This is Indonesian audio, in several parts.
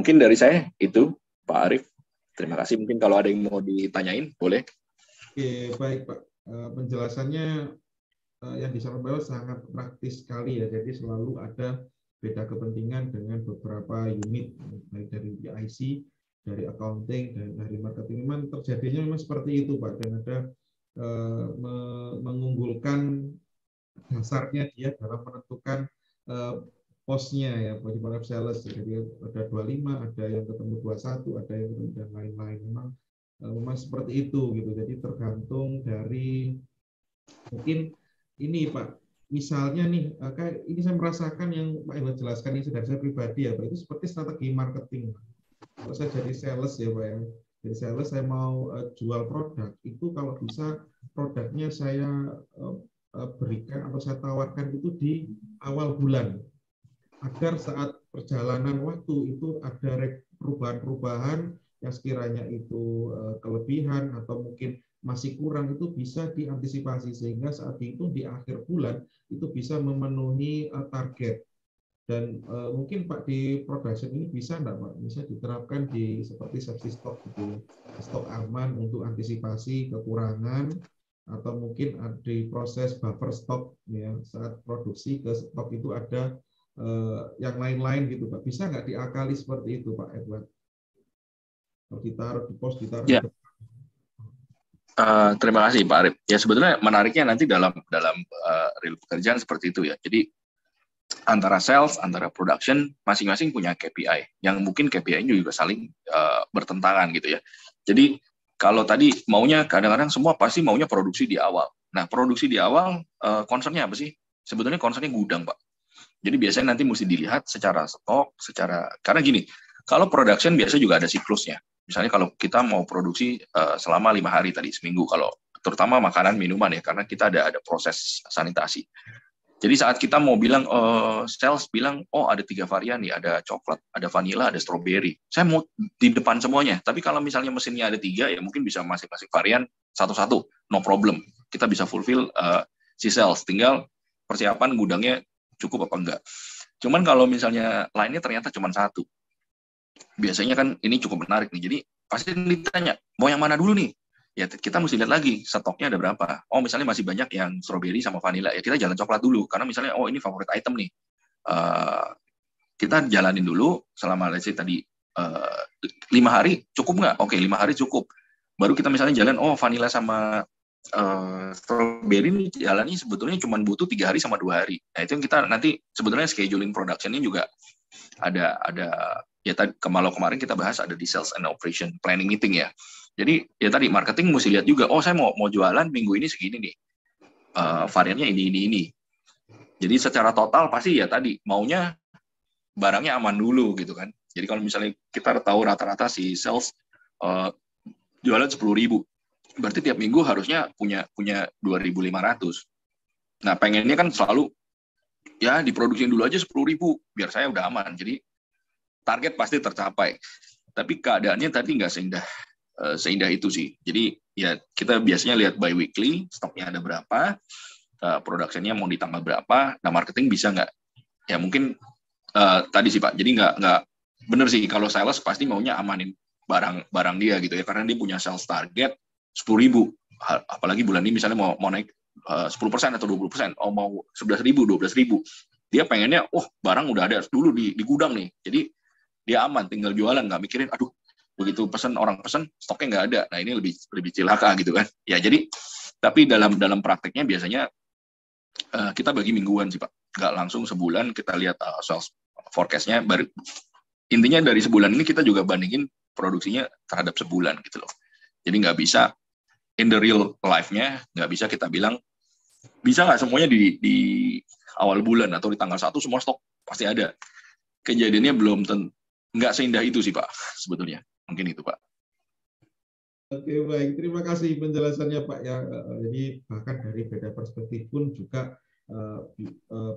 Mungkin dari saya itu, Pak Arif. Terima kasih. Mungkin kalau ada yang mau ditanyain, boleh. Oke, baik Pak. Penjelasannya yang disampaikan sangat praktis sekali ya. Jadi selalu ada beda kepentingan dengan beberapa unit, baik dari PIC, dari accounting, dan dari marketing. Memang terjadinya memang seperti itu Pak. Dan ada mengunggulkan dasarnya dia dalam menentukan posnya ya, bagaimana sales. Jadi ada 25, ada yang ketemu 21, ada yang ketemu dan lain-lain. Memang seperti itu gitu. Jadi tergantung dari mungkin ini Pak. Misalnya nih, kayak ini saya merasakan yang Pak Iwan jelaskan ini dari saya pribadi ya Pak, itu seperti strategi marketing. Kalau saya jadi sales ya Pak ya, jadi sales saya mau jual produk, itu kalau bisa produknya saya berikan atau saya tawarkan itu di awal bulan, agar saat perjalanan waktu itu ada perubahan-perubahan yang sekiranya itu kelebihan atau mungkin masih kurang, itu bisa diantisipasi sehingga saat itu di akhir bulan itu bisa memenuhi target. Dan mungkin Pak di production ini bisa enggak Pak, bisa diterapkan di seperti safety stock gitu, stok aman untuk antisipasi kekurangan, atau mungkin di proses buffer stock ya, saat produksi ke stok itu ada yang lain-lain gitu Pak. Bisa nggak diakali seperti itu Pak Edward? Kalau ditaruh di pos, ditaruh di depan. Terima kasih Pak Arif. Ya sebetulnya menariknya nanti dalam real pekerjaan seperti itu ya. Jadi antara sales, antara production, masing-masing punya KPI. Yang mungkin KPI-nya juga saling bertentangan gitu ya. Jadi kalau tadi maunya kadang-kadang semua pasti maunya produksi di awal. Nah produksi di awal concern-nya apa sih? Sebetulnya concern-nya gudang Pak. Jadi biasanya nanti mesti dilihat secara stok, karena gini, kalau production biasa juga ada siklusnya. Misalnya kalau kita mau produksi selama 5 hari tadi, seminggu, kalau terutama makanan, minuman ya, karena kita ada proses sanitasi. Jadi saat kita mau bilang, sales bilang, oh ada 3 varian nih, ada coklat, ada vanilla, ada strawberry. Saya mau di depan semuanya, tapi kalau misalnya mesinnya ada 3, ya mungkin bisa masing-masing varian satu-satu, no problem. Kita bisa fulfill si sales, tinggal persiapan gudangnya cukup apa enggak. Cuman kalau misalnya lainnya ternyata cuma 1, biasanya kan ini cukup menarik nih. Jadi pasti ditanya, mau yang mana dulu nih? Ya kita mesti lihat lagi stoknya ada berapa. Oh misalnya masih banyak yang strawberry sama vanilla, ya kita jalan coklat dulu. Karena misalnya oh ini favorit item nih, kita jalanin dulu selama let's say tadi 5 hari cukup nggak? Oke 5 hari cukup. Baru kita misalnya jalan oh vanilla sama strawberry ini jalannya sebetulnya cuma butuh 3 hari sama 2 hari. Nah itu yang kita nanti sebetulnya scheduling production ini juga ada ya tadi kemarin kita bahas ada di sales and operation planning meeting ya. Jadi ya tadi marketing mesti lihat juga, oh saya mau jualan minggu ini segini nih, variannya ini. Jadi secara total pasti ya tadi maunya barangnya aman dulu gitu kan. Jadi kalau misalnya kita tahu rata-rata si sales jualan 10.000, berarti tiap minggu harusnya punya 2.500. Nah pengennya kan selalu ya diproduksiin dulu aja 10.000 biar saya udah aman. Jadi target pasti tercapai. Tapi keadaannya tadi nggak seindah itu sih. Jadi ya kita biasanya lihat by weekly, stoknya ada berapa, production-nya mau ditambah berapa, nah marketing bisa nggak? Ya mungkin tadi sih Pak, jadi nggak bener sih kalau sales pasti maunya amanin barang dia gitu ya, karena dia punya sales target 10.000, apalagi bulan ini misalnya mau naik 10% atau 20%, oh mau 11.000, 12.000, dia pengennya, barang udah ada dulu di gudang nih, jadi dia aman, tinggal jualan, nggak mikirin, aduh begitu orang pesen stoknya nggak ada. Nah ini lebih cilaka gitu kan. Ya jadi tapi dalam prakteknya biasanya kita bagi mingguan sih Pak. Nggak langsung sebulan kita lihat sales forecast-nya. Intinya dari sebulan ini kita juga bandingin produksinya terhadap sebulan gitu loh. Jadi nggak bisa in the real life-nya nggak bisa kita bilang bisa nggak semuanya di awal bulan atau di tanggal 1 semua stok pasti ada. Kejadiannya belum nggak seindah itu sih Pak sebetulnya. Mungkin itu Pak. Oke baik, terima kasih penjelasannya Pak ya. Jadi bahkan dari beda perspektif pun juga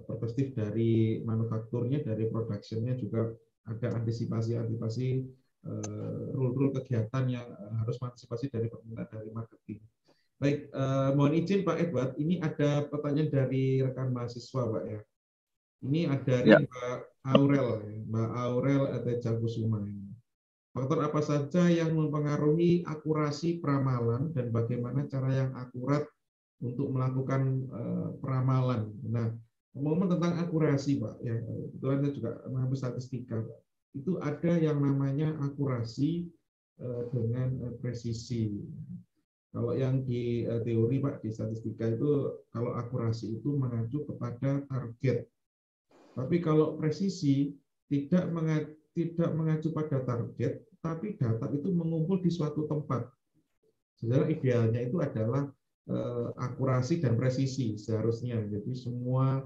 perspektif dari manufakturnya, dari production-nya juga ada antisipasi rule kegiatan yang harus mengantisipasi dari marketing. Baik, mohon izin Pak Edward, ini ada pertanyaan dari rekan mahasiswa Pak ya. Ini dari Mbak Aurel, Mbak Aurel Atejagusuma. Faktor apa saja yang mempengaruhi akurasi peramalan dan bagaimana cara yang akurat untuk melakukan peramalan. Nah, ngomong tentang akurasi, Pak, ya, kebetulan saya juga mengambil statistika, Pak. Itu ada yang namanya akurasi dengan presisi. Kalau yang di teori, Pak, di statistika itu kalau akurasi itu mengacu kepada target. Tapi kalau presisi tidak mengacu pada target, tapi data itu mengumpul di suatu tempat. Sebenarnya idealnya itu adalah akurasi dan presisi seharusnya. Jadi semua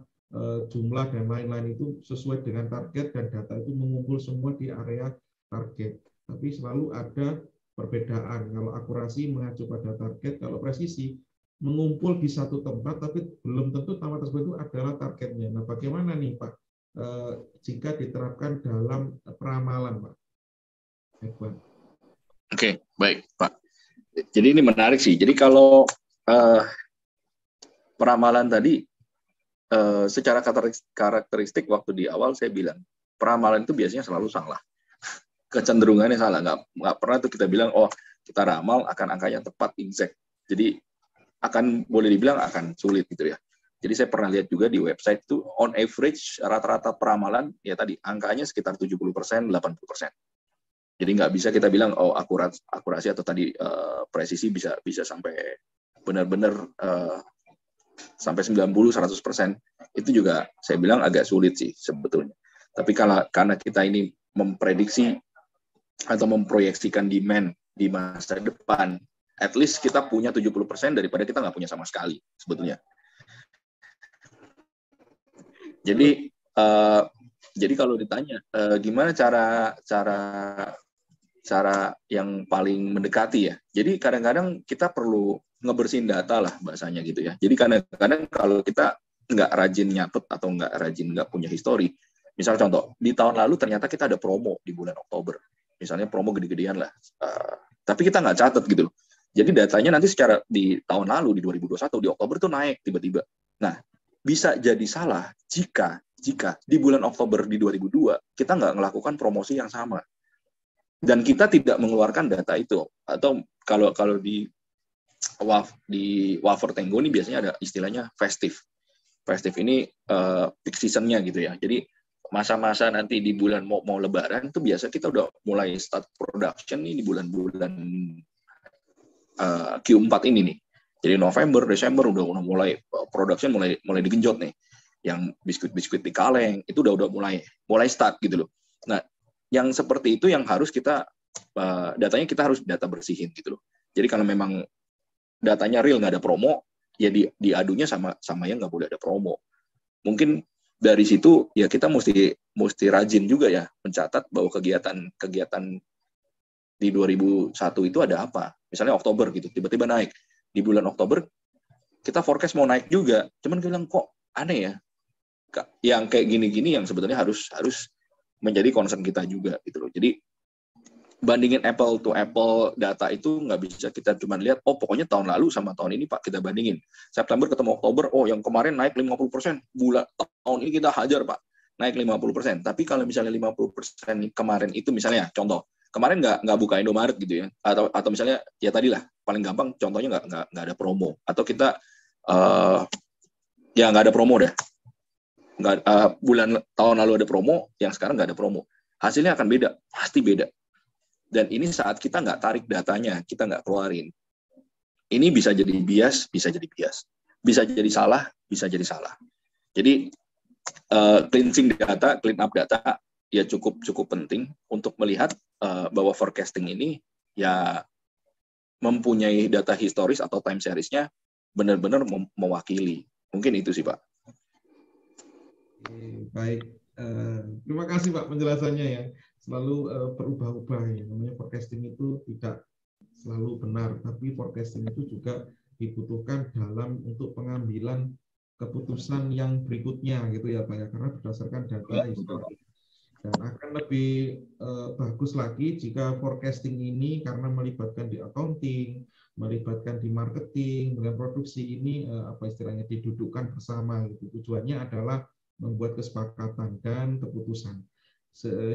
jumlah dan lain-lain itu sesuai dengan target dan data itu mengumpul semua di area target. Tapi selalu ada perbedaan. Kalau akurasi mengacu pada target, kalau presisi mengumpul di satu tempat, tapi belum tentu tempat tersebut itu adalah targetnya. Nah, bagaimana nih, Pak, jika diterapkan dalam peramalan, Pak? Oke, baik, Pak. Jadi ini menarik sih. Jadi kalau peramalan tadi, secara karakteristik waktu di awal saya bilang, peramalan itu biasanya selalu salah. Kecenderungannya salah. Nggak pernah tuh kita bilang, oh kita ramal akan angkanya tepat, exact. Jadi akan boleh dibilang akan sulit gitu ya. Jadi saya pernah lihat juga di website itu on average rata-rata peramalan ya tadi angkanya sekitar 70%, 80%. Jadi nggak bisa kita bilang oh akurasi atau tadi presisi bisa sampai benar-benar sampai 90-100%. Itu juga saya bilang agak sulit sih sebetulnya. Tapi karena kita ini memprediksi atau memproyeksikan demand di masa depan, at least kita punya 70% daripada kita nggak punya sama sekali sebetulnya. Jadi kalau ditanya gimana cara yang paling mendekati ya. Jadi kadang-kadang kita perlu ngebersihin data lah bahasanya gitu ya. Jadi kadang-kadang kalau kita nggak rajin nyatet atau nggak punya histori, misal contoh di tahun lalu ternyata kita ada promo di bulan Oktober, misalnya promo gede-gedean lah, tapi kita nggak catat gitu loh. Jadi datanya nanti secara di tahun lalu di 2021 di Oktober tuh naik tiba-tiba. Nah, bisa jadi salah jika di bulan Oktober di 2002 kita nggak melakukan promosi yang sama dan kita tidak mengeluarkan data itu. Atau kalau di Wafer Tango ini biasanya ada istilahnya festive ini peak season-nya gitu ya. Jadi masa-masa nanti di bulan mau lebaran itu biasa kita udah mulai start production nih di bulan-bulan Q4 ini nih. Jadi November, Desember udah mulai production mulai digenjot nih. Yang biskuit di kaleng itu udah mulai start gitu loh. Nah, yang seperti itu yang harus kita datanya kita harus data bersihin gitu loh. Jadi kalau memang datanya real nggak ada promo, ya diadunya sama yang nggak boleh ada promo. Mungkin dari situ ya kita mesti rajin juga ya mencatat bahwa kegiatan di 2001 itu ada apa. Misalnya Oktober gitu, tiba-tiba naik. Di bulan Oktober kita forecast mau naik juga, cuman bilang kok aneh ya. Yang kayak gini-gini yang sebetulnya harus menjadi concern kita juga gitu loh. Jadi bandingin apple to apple data itu nggak bisa kita cuma lihat oh pokoknya tahun lalu sama tahun ini Pak kita bandingin. September ketemu Oktober, oh yang kemarin naik 50%, tahun ini kita hajar Pak, naik 50%. Tapi kalau misalnya 50% kemarin itu misalnya contoh, kemarin nggak buka Indomaret gitu ya, atau misalnya ya tadilah paling gampang contohnya nggak ada promo, atau kita ya nggak ada promo deh. Bulan tahun lalu ada promo, yang sekarang nggak ada promo. Hasilnya akan beda, pasti beda. Dan ini saat kita nggak tarik datanya, kita nggak keluarin. Ini bisa jadi bias, bisa jadi salah, bisa jadi salah. Jadi cleansing data, clean up data ya cukup penting untuk melihat bahwa forecasting ini ya mempunyai data historis atau time series-nya benar-benar mewakili. Mungkin itu sih Pak. Baik, terima kasih Pak penjelasannya ya. Selalu berubah-ubah ya. Namanya forecasting itu tidak selalu benar, tapi forecasting itu juga dibutuhkan untuk pengambilan keputusan yang berikutnya gitu ya Pak ya, karena berdasarkan data historis. Dan akan lebih bagus lagi jika forecasting ini karena melibatkan di accounting, melibatkan di marketing, dengan produksi ini apa istilahnya didudukkan bersama gitu. Tujuannya adalah membuat kesepakatan dan keputusan.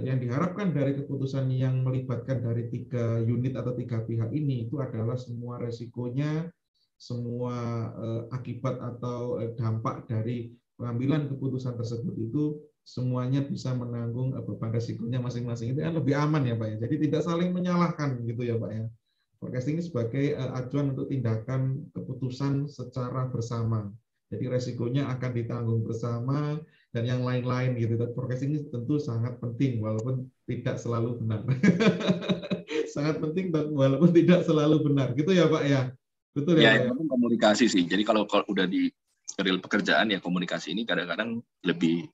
Yang diharapkan dari keputusan yang melibatkan dari 3 unit atau 3 pihak ini itu adalah semua resikonya, semua akibat atau dampak dari pengambilan keputusan tersebut itu semuanya bisa menanggung beban resikonya masing-masing. Itu kan lebih aman ya Pak ya. Jadi tidak saling menyalahkan gitu ya Pak ya. Forecasting ini sebagai acuan untuk tindakan keputusan secara bersama. Jadi resikonya akan ditanggung bersama dan yang lain-lain gitu. Dan forecasting ini tentu sangat penting walaupun tidak selalu benar. Sangat penting walaupun tidak selalu benar. Gitu ya Pak ya. Betul ya Pak ya. Itu komunikasi sih. Jadi kalau udah di real pekerjaan ya komunikasi ini kadang-kadang lebih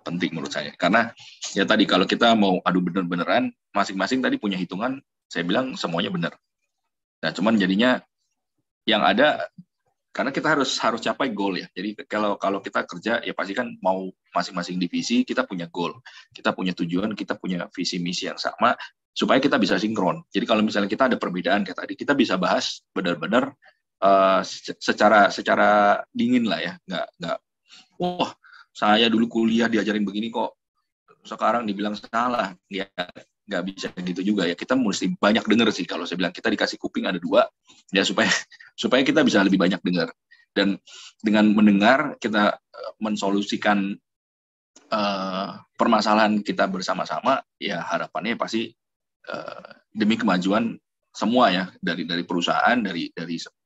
penting menurut saya. Karena ya tadi kalau kita mau adu bener-beneran, masing-masing tadi punya hitungan, saya bilang semuanya benar. Nah, cuman jadinya yang ada karena kita harus capai goal ya. Jadi kalau kita kerja ya pasti kan mau masing-masing divisi kita punya goal, kita punya tujuan, kita punya visi misi yang sama supaya kita bisa sinkron. Jadi kalau misalnya kita ada perbedaan kayak tadi, kita bisa bahas benar-benar secara dingin lah ya, nggak wah saya dulu kuliah diajarin begini kok sekarang dibilang salah, ya nggak bisa gitu juga ya. Kita mesti banyak dengar sih. Kalau saya bilang kita dikasih kuping ada 2 ya supaya kita bisa lebih banyak dengar, dan dengan mendengar kita mensolusikan permasalahan kita bersama-sama ya, harapannya pasti demi kemajuan semua ya, dari perusahaan, dari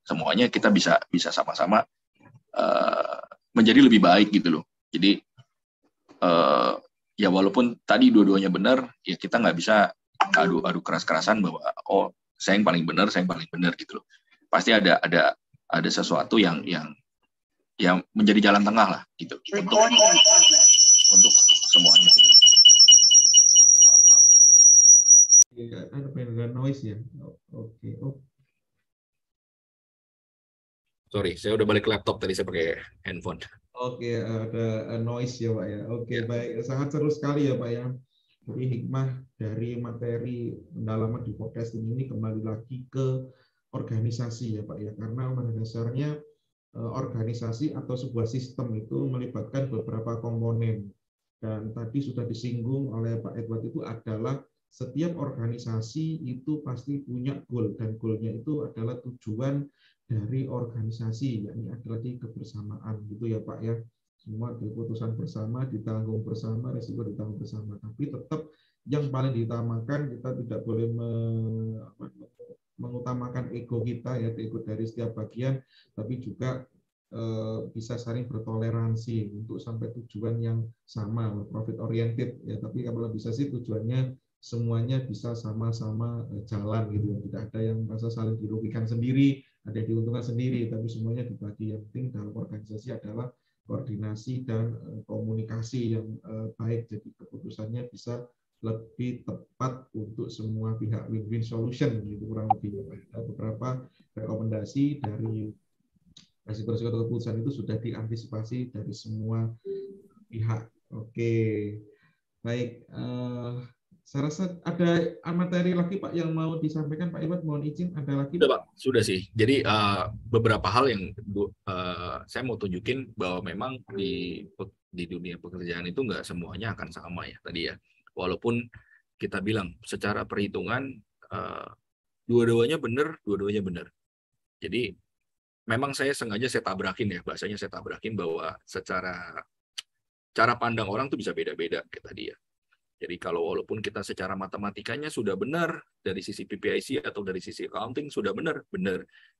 semuanya kita bisa sama-sama menjadi lebih baik gitu loh. Jadi ya walaupun tadi dua-duanya benar, ya kita nggak bisa adu keras-kerasan bahwa oh saya yang paling benar gitu loh. Pasti ada sesuatu yang menjadi jalan tengah lah gitu untuk semuanya gitu. Ada noise ya. Oke. Sorry, saya udah balik ke laptop, tadi saya pakai handphone. Oke, ada noise ya Pak ya. Oke, baik. Sangat seru sekali ya Pak ya. Jadi hikmah dari materi pendalaman di podcasting ini kembali lagi ke organisasi ya Pak ya. Karena pada dasarnya organisasi atau sebuah sistem itu melibatkan beberapa komponen. Dan tadi sudah disinggung oleh Pak Edward itu adalah setiap organisasi itu pasti punya goal, dan goalnya itu adalah tujuan dari organisasi, yakni adalah di kebersamaan gitu ya Pak ya. Semua keputusan bersama, ditanggung bersama, risiko ditanggung bersama. Tapi tetap yang paling diutamakan, kita tidak boleh mengutamakan ego kita ya, ego dari setiap bagian, tapi juga bisa saling bertoleransi untuk sampai tujuan yang sama, profit oriented ya. Tapi kalau bisa sih tujuannya semuanya bisa sama-sama jalan gitu ya. Tidak ada yang merasa saling dirugikan sendiri, ada yang diuntungkan sendiri, tapi semuanya dibagi. Yang penting dalam organisasi adalah koordinasi dan komunikasi yang baik, jadi keputusannya bisa lebih tepat untuk semua pihak, win-win solution gitu kurang lebih. Ada beberapa rekomendasi dari resiko-resiko keputusan itu sudah diantisipasi dari semua pihak. Oke, baik. Saya rasa ada materi lagi Pak yang mau disampaikan Pak Iwan, mohon izin ada lagi. Sudah Pak, sudah sih. Jadi beberapa hal yang saya mau tunjukin bahwa memang di dunia pekerjaan itu nggak semuanya akan sama ya tadi ya. Walaupun kita bilang secara perhitungan dua-duanya benar. Jadi memang saya sengaja saya tabrakin ya, bahasanya saya tabrakin bahwa secara cara pandang orang tuh bisa beda-beda kayak tadi ya. Jadi kalau walaupun kita secara matematikanya sudah benar dari sisi PPIC atau dari sisi accounting sudah benar,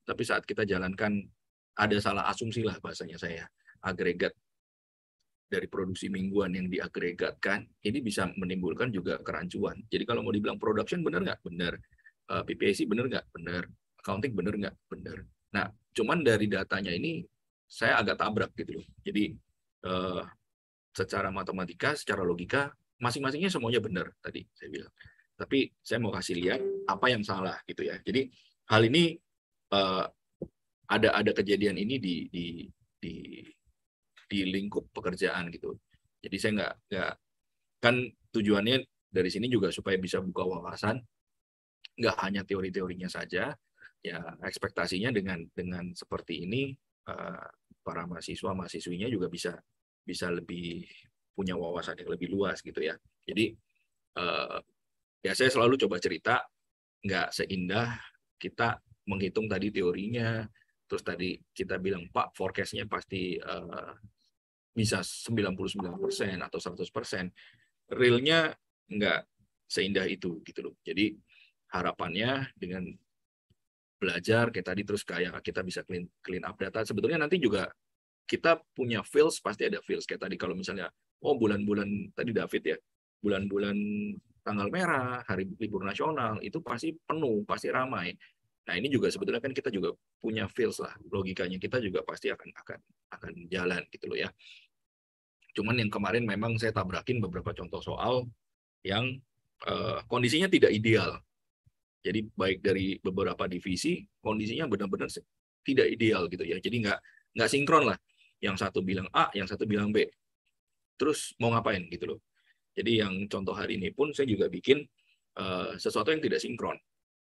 tapi saat kita jalankan ada salah asumsi lah bahasanya saya, agregat dari produksi mingguan yang diagregatkan, ini bisa menimbulkan juga kerancuan. Jadi kalau mau dibilang production benar nggak? Benar. PPIC benar nggak? Benar. Accounting benar nggak? Benar. Nah, cuman dari datanya ini saya agak tabrak gitu loh. Jadi secara matematika, secara logika, masing-masingnya semuanya benar tadi saya bilang. Tapi saya mau kasih lihat apa yang salah gitu ya. Jadi hal ini ada kejadian ini di lingkup pekerjaan gitu. Jadi saya nggak kan tujuannya dari sini juga supaya bisa buka wawasan, nggak hanya teori-teorinya saja. Ya ekspektasinya dengan seperti ini para mahasiswa mahasiswinya juga bisa bisa lebih punya wawasan yang lebih luas gitu ya. Jadi ya saya selalu coba cerita, nggak seindah kita menghitung tadi teorinya, terus tadi kita bilang Pak forecast-nya pasti bisa 99% atau 100%. Realnya nggak seindah itu gitu loh. Jadi harapannya dengan belajar kayak tadi, terus kayak kita bisa clean up data, sebetulnya nanti juga kita punya feels, pasti ada feels kayak tadi kalau misalnya bulan-bulan tadi David ya, bulan-bulan tanggal merah, hari libur nasional itu pasti penuh, pasti ramai. Nah ini juga sebetulnya kan kita juga punya feels lah, logikanya kita juga pasti akan jalan gitu loh ya. Cuman yang kemarin memang saya tabrakin beberapa contoh soal yang kondisinya tidak ideal. Jadi baik dari beberapa divisi kondisinya benar-benar tidak ideal gitu ya. Jadi nggak sinkron lah. Yang satu bilang A, yang satu bilang B. Terus mau ngapain gitu loh. Jadi yang contoh hari ini pun saya juga bikin sesuatu yang tidak sinkron.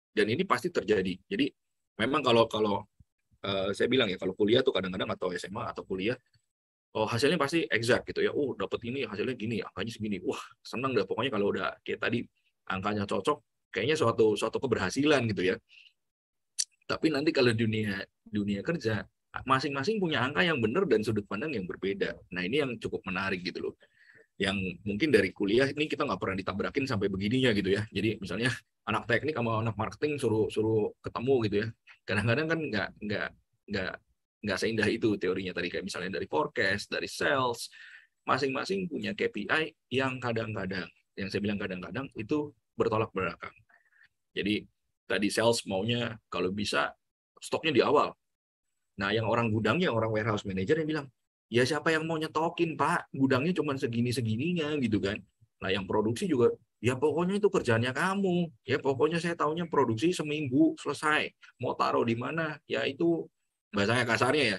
Dan ini pasti terjadi. Jadi memang kalau saya bilang ya, kalau kuliah tuh kadang-kadang atau SMA atau kuliah, hasilnya pasti exact gitu ya. Dapat ini hasilnya gini, angkanya segini. Wah, senang deh pokoknya kalau udah kayak tadi angkanya cocok, kayaknya suatu keberhasilan gitu ya. Tapi nanti kalau dunia kerja, masing-masing punya angka yang benar dan sudut pandang yang berbeda. Nah, ini yang cukup menarik gitu loh. Yang mungkin dari kuliah ini kita nggak pernah ditabrakin sampai begininya gitu ya. Jadi misalnya anak teknik sama anak marketing suruh ketemu gitu ya. Kadang-kadang kan nggak seindah itu teorinya tadi, kayak misalnya dari forecast, dari sales, masing-masing punya KPI yang kadang-kadang, yang saya bilang kadang-kadang itu bertolak belakang. Jadi tadi sales maunya kalau bisa stoknya di awal. Nah, yang orang gudangnya, orang warehouse manager yang bilang, ya siapa yang mau nyetokin Pak, gudangnya cuma segini-segininya gitu kan. Nah, yang produksi juga, ya pokoknya itu kerjaannya kamu. Ya pokoknya saya tahunya produksi seminggu selesai. Mau taruh di mana, ya itu bahasanya kasarnya ya.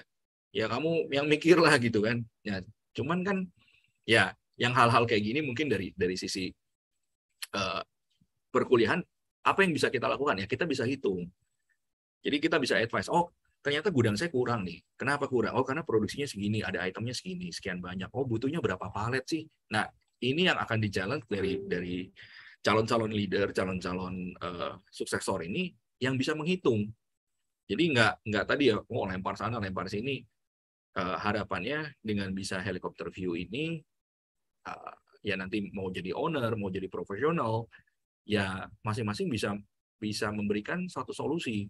Ya kamu yang mikir lah gitu kan. Ya, cuman kan ya yang hal-hal kayak gini mungkin dari sisi perkuliahan, apa yang bisa kita lakukan ya, kita bisa hitung. Jadi kita bisa advice, ternyata gudang saya kurang nih. Kenapa kurang? Karena produksinya segini, ada itemnya segini, sekian banyak. Butuhnya berapa palet sih? Nah, ini yang akan dijalan dari calon-calon leader, calon-calon suksesor ini yang bisa menghitung. Jadi nggak tadi ya, lempar sana, lempar sini. Harapannya dengan bisa helikopter view ini, ya nanti mau jadi owner, mau jadi profesional, ya masing-masing bisa memberikan satu solusi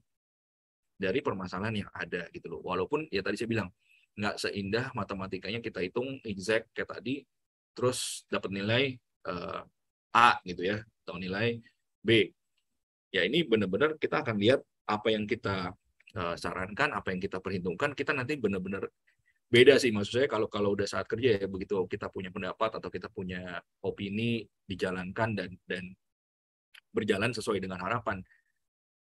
dari permasalahan yang ada gitu loh. Walaupun ya tadi saya bilang nggak seindah matematikanya kita hitung exact kayak tadi, terus dapat nilai A gitu ya, atau nilai B. Ya ini benar-benar kita akan lihat apa yang kita sarankan, apa yang kita perhitungkan, kita nanti benar-benar beda sih. Maksud saya kalau udah saat kerja ya, begitu kita punya pendapat atau kita punya opini dijalankan dan berjalan sesuai dengan harapan,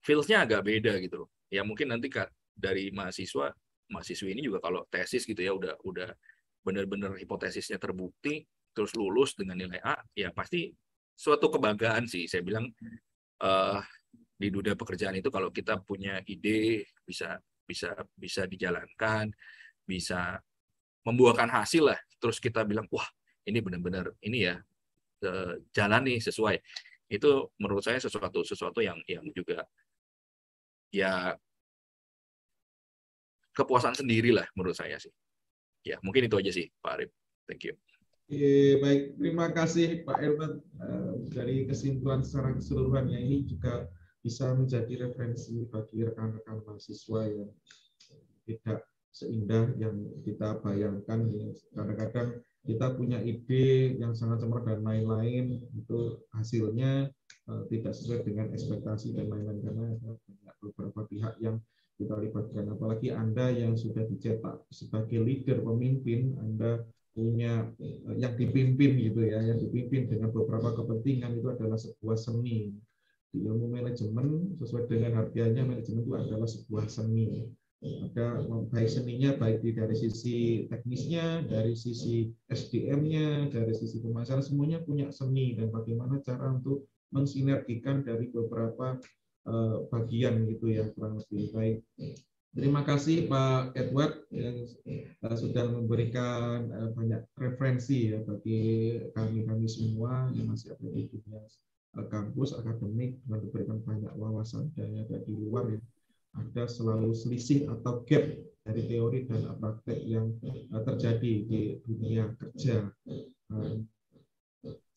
feels-nya agak beda gitu loh. Ya mungkin nanti dari mahasiswi ini juga kalau tesis gitu ya udah benar-benar hipotesisnya terbukti, terus lulus dengan nilai A, ya pasti suatu kebanggaan sih. Saya bilang di dunia pekerjaan itu kalau kita punya ide bisa dijalankan, bisa membuahkan hasil lah, terus kita bilang wah ini benar-benar ini ya jalan nih sesuai. Itu menurut saya sesuatu yang juga ya kepuasan sendiri lah menurut saya sih. Ya mungkin itu aja sih Pak Arif. Thank you. Baik, terima kasih Pak Elman. Dari kesimpulan secara keseluruhannya ini juga bisa menjadi referensi bagi rekan-rekan mahasiswa yang tidak seindah yang kita bayangkan. Kadang-kadang kita punya ide yang sangat cemerlang dan lain-lain, itu hasilnya tidak sesuai dengan ekspektasi dan lain-lain, karena ada beberapa pihak yang kita libatkan. Apalagi Anda yang sudah dicetak sebagai leader, pemimpin, Anda punya yang dipimpin gitu ya, yang dipimpin dengan beberapa kepentingan, itu adalah sebuah seni. Di ilmu manajemen, sesuai dengan harganya, manajemen itu adalah sebuah seni. Ada baik seninya, baik dari sisi teknisnya, dari sisi SDM-nya, dari sisi pemasaran, semuanya punya seni, dan bagaimana cara untuk mensinergikan dari beberapa bagian gitu ya, kurang lebih baik. Terima kasih Pak Edward yang sudah memberikan banyak referensi ya bagi kami semua yang masih ada di dunia kampus akademik, dengan memberikan banyak wawasan dan ada di luar ya. Ada selalu selisih atau gap dari teori dan praktek yang terjadi di dunia kerja.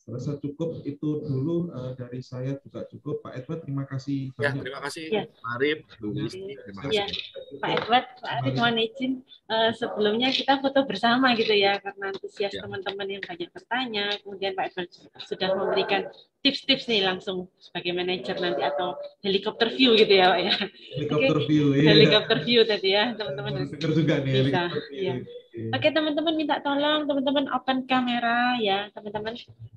Saya rasa cukup itu dulu dari saya, juga cukup. Pak Edward, terima kasih Ya, banyak. terima kasih Ya. Pak Arif, Bu Listi, terima kasih. Ya, Pak Edward, Pak Arif mohon izin sebelumnya kita foto bersama gitu ya, karena antusias Ya. teman-teman yang banyak bertanya, kemudian Pak Edward sudah memberikan tips-tips nih langsung sebagai manajer nanti atau helikopter view gitu ya Pak ya. Helikopter view, ya. Helikopter view tadi ya teman-teman. Dengar juga nih Bisa, helikopter view. ya. Oke teman-teman, minta tolong teman-teman open kamera ya teman-teman.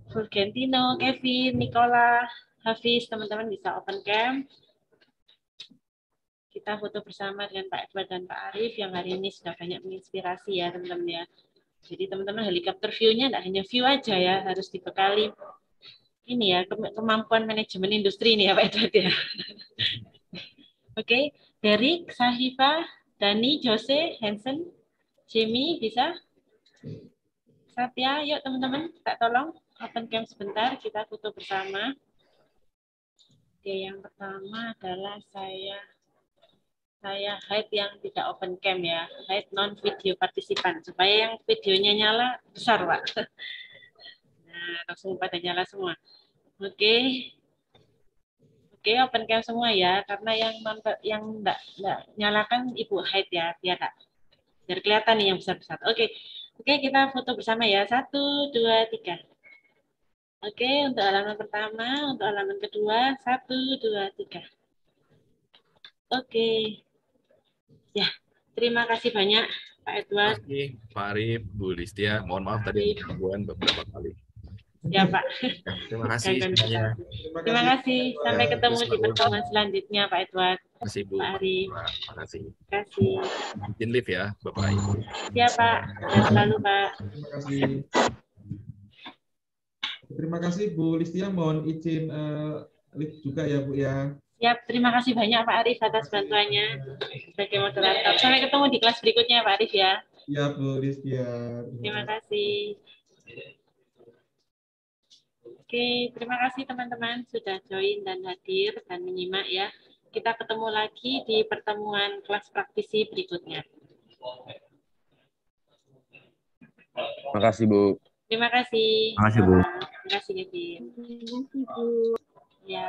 Fulgentino, Kevin, Nicola, Hafiz, teman-teman bisa open cam. Kita foto bersama dengan Pak Edward dan Pak Arif yang hari ini sudah banyak menginspirasi ya teman-teman ya. Jadi teman-teman helikopter view-nya tidak hanya view aja ya, harus dibekali ini ya kemampuan manajemen industri ini ya Pak Edward ya. Oke, Derek, Sahifa, Dani, Jose, Hansen, Jamie bisa? Satya, yuk teman-teman, tak tolong open cam sebentar, kita foto bersama. Oke, yang pertama adalah saya hide yang tidak open cam ya, hide non video partisipan supaya yang videonya nyala besar Pak. Nah, langsung pada nyala semua. Oke, open cam semua ya, karena yang enggak nyalakan Ibu hide ya, biar kelihatan nih yang besar-besar. Oke, kita foto bersama ya, 1, 2, 3. Oke, untuk halaman pertama, untuk halaman kedua, 1, 2, 3. Oke. Ya, terima kasih banyak Pak Edward. Terima kasih Pak Arif, Bu Listia. Mohon maaf tadi gangguan beberapa kali. Ya Pak. Ya, terima kasih semuanya. Terima kasih. Sampai ketemu di pertemuan selanjutnya Pak Edward. Terima kasih Bu. Pak Arif. Terima kasih. Terima kasih. Izin live ya Bapak Ibu. Ya Pak. Dan selalu Pak. Terima kasih. Terima kasih Bu Listia, mohon izin live juga ya Bu ya. Siap, terima kasih banyak Pak Arif atas bantuannya sebagai moderator. Sampai ketemu di kelas berikutnya Pak Arif ya. Ya Bu Listia. Terima kasih. Oke, terima kasih teman-teman sudah join dan hadir dan menyimak ya. Kita ketemu lagi di pertemuan kelas praktisi berikutnya. Terima kasih Bu. Terima kasih. Terima kasih Bu. Terima kasih Kevin. Terima kasih Bu. Ya.